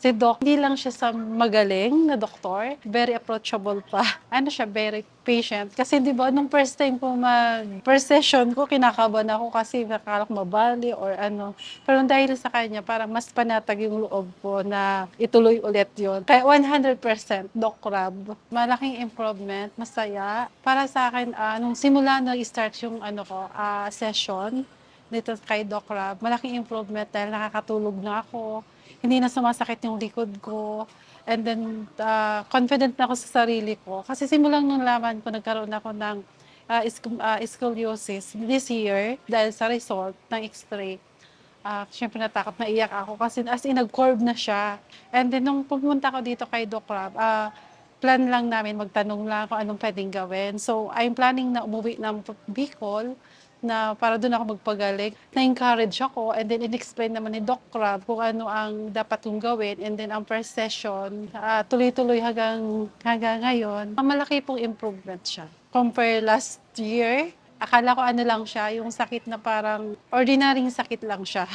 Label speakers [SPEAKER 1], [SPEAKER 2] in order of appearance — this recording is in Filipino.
[SPEAKER 1] Si Doc, hindi lang siya sa magaling na doktor, very approachable pa. Ano siya, very patient. Kasi di ba, nung first time ko first session ko, kinakabahan ako kasi nakakala ko mabali or ano. Pero dahil sa kanya, parang mas panatag yung loob ko na ituloy ulit yon. Kaya 100% Doc Rob. Malaking improvement, masaya. Para sa akin, nung simula na start yung session, dito kay Doc Rob, malaking improvement dahil nakakatulog na ako. Hindi na sumasakit yung likod ko. And then, confident na ako sa sarili ko. Kasi simulang nung laman ko, nagkaroon ako ng scoliosis this year dahil sa result ng x-ray. Siyempre natakot, naiyak ako kasi as in nag-curve na siya. And then nung pumunta ko dito kay Doc Rob, plan lang namin, magtanong lang kung anong pwedeng gawin. So, I'm planning na umuwi ng Bicol na para doon ako magpagaling. Na-encourage ako and then in-explain naman ni Doc Rob kung ano ang dapat kong gawin. And then ang first session, tuloy-tuloy hanggang ngayon, malaki pong improvement siya. Compare last year, akala ko ano lang siya, yung sakit na parang ordinaryong sakit lang siya.